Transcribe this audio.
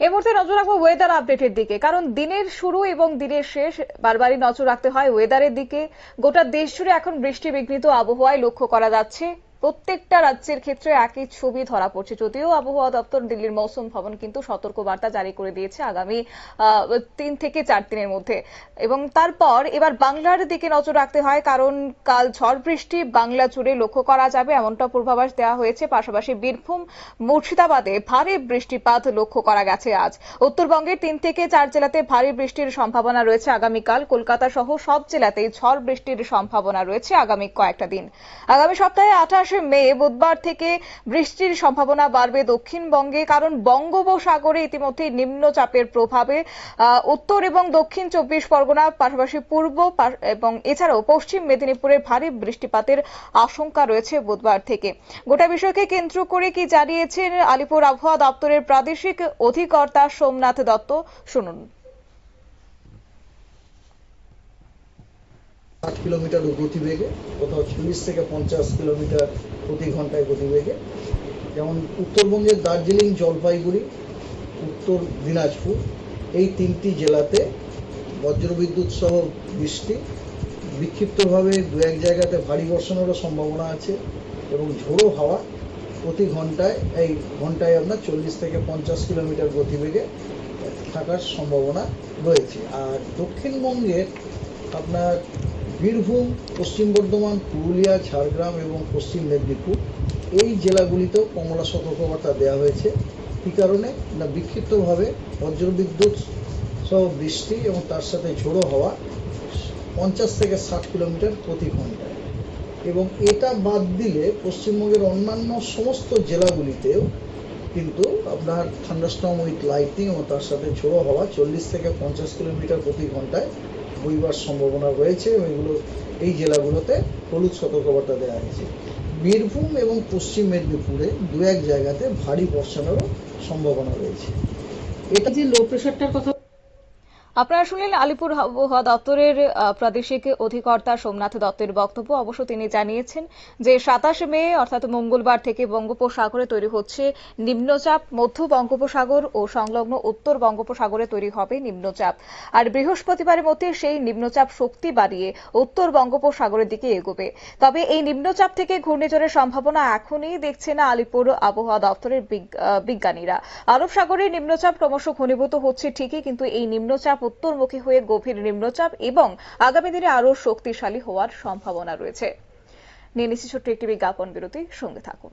এই মুহূর্তে নজর রাখবো ওয়েদার আপডেটের দিকে, কারণ দিনের শুরু এবং দিনের শেষ বারবারই নজর রাখতে হয় ওয়েদারের দিকে। গোটা দেশ জুড়ে এখন বৃষ্টি বিঘ্নিত আবহাওয়ায় লক্ষ্য করা যাচ্ছে। প্রত্যেকটা রাজ্যের ক্ষেত্রে একই ছবি ধরা পড়ছে, যদিও আবহাওয়া দপ্তর দিল্লির মৌসুম ভবন কিন্তু সতর্কবার্তা জারি করে দিয়েছে আগামী 3 থেকে 4 দিনের মধ্যে। এবং তারপর এবার বাংলার দিকে নজর রাখতে হয়, কারণ কাল ঝড় বৃষ্টি বাংলা জুড়ে লক্ষ্য করা যাবে এমনটা পূর্বাভাস দেওয়া হয়েছে। পাশাপাশি বীরভূম, মুর্শিদাবাদে ভারী বৃষ্টিপাত লক্ষ্য করা গেছে আজ। উত্তরবঙ্গের 3 থেকে 4 জেলাতে ভারী বৃষ্টির সম্ভাবনা রয়েছে আগামীকাল। কলকাতা সহ সব জেলাতেই ঝড় বৃষ্টির সম্ভাবনা রয়েছে আগামী কয়েকটা দিন। আগামী সপ্তাহে 28 মে বুধবার থেকে বৃষ্টির সম্ভাবনা বাড়বে দক্ষিণবঙ্গে, কারণ বঙ্গোপসাগরে ইতিমধ্যে নিম্নচাপের প্রভাবে উত্তর এবং দক্ষিণ 24 পরগনা, পাশাপাশি পূর্ব এবং এছাড়াও পশ্চিম মেদিনীপুরে ভারী বৃষ্টিপাতের আশঙ্কা রয়েছে বুধবার থেকে। গোটা বিষয়কে কেন্দ্র করে কি জানিয়েছেন আলিপুর আবহাওয়া দপ্তরের প্রাদেশিক অধিকর্তা সোমনাথ দত্ত, শুনুন। 60 কিলোমিটার গতিবেগে, কোথাও 40 থেকে 50 কিলোমিটার প্রতি ঘন্টায় গতিবেগে। যেমন উত্তরবঙ্গের দার্জিলিং, জলপাইগুড়ি, উত্তর দিনাজপুর এই 3টি জেলাতে বজ্রবিদ্যুৎ সহ বৃষ্টি, বিক্ষিপ্তভাবে 2-1 জায়গাতে ভারী বর্ষণেরও সম্ভাবনা আছে এবং ঝোড়ো হাওয়া প্রতি ঘন্টায় আপনার 40 থেকে 50 কিলোমিটার গতিবেগে থাকার সম্ভাবনা রয়েছে। আর দক্ষিণবঙ্গের আপনার বীরভূম, পশ্চিম বর্ধমান, পুরুলিয়া, ঝাড়গ্রাম এবং পশ্চিম মেদিনীপুর এই জেলাগুলিতেও কমলা সতর্কবার্তা দেওয়া হয়েছে। কী কারণে না, বিক্ষিপ্তভাবে বজ্রবিদ্যুৎ সহ বৃষ্টি এবং তার সাথে ঝোড়ো হাওয়া 50 থেকে 60 কিলোমিটার প্রতি ঘন্টায়। এবং এটা বাদ দিলে পশ্চিমবঙ্গের অন্যান্য সমস্ত জেলাগুলিতেও কিন্তু আপনার থান্ডারস্টর্ম উইথ লাইটনিং এবং তার সাথে ঝোড়ো হাওয়া 40 থেকে 50 কিলোমিটার প্রতি ঘন্টায় বইবার সম্ভাবনা রয়েছে এবং এই জেলাগুলোতে হলুদ সতর্কবার্তা দেওয়া হয়েছে। বীরভূম এবং পশ্চিম মেদিনীপুরে 2-1 জায়গাতে ভারী বর্ষণেরও সম্ভাবনা রয়েছে। এটা যে লো প্রেশারটার কথা আপনারা শুনলেন আলিপুর আবহাওয়া দপ্তরের প্রাদেশিক অধিকর্তা সোমনাথ দত্তের বক্তব্য। অবশ্য তিনি জানিয়েছেন যে 27 মে অর্থাৎ মঙ্গলবার থেকে বঙ্গোপসাগরে তৈরি হচ্ছে নিম্নচাপ, মধ্য বঙ্গোপসাগর ও সংলগ্ন উত্তর বঙ্গোপসাগরে তৈরি হবে নিম্নচাপ। আর বৃহস্পতিবারের মধ্যে সেই নিম্নচাপ শক্তি বাড়িয়ে উত্তর বঙ্গোপসাগরের দিকে এগোবে। তবে এই নিম্নচাপ থেকে ঘূর্ণিঝড়ের সম্ভাবনা এখনই দেখছে না আলিপুর আবহাওয়া দপ্তরের বিজ্ঞানীরা। আরব সাগরে নিম্নচাপ ক্রমশ ঘনীভূত হচ্ছে ঠিকই, কিন্তু এই নিম্নচাপ উত্তরমুখী হয়ে গভীর নিম্নচাপ এবং আগামী দিনে আরো শক্তিশালী হওয়ার সম্ভাবনা রয়েছে। নিয়ে নিচ্ছি ছোট্ট একটি বিজ্ঞাপন বিরতি, সঙ্গে থাকুন।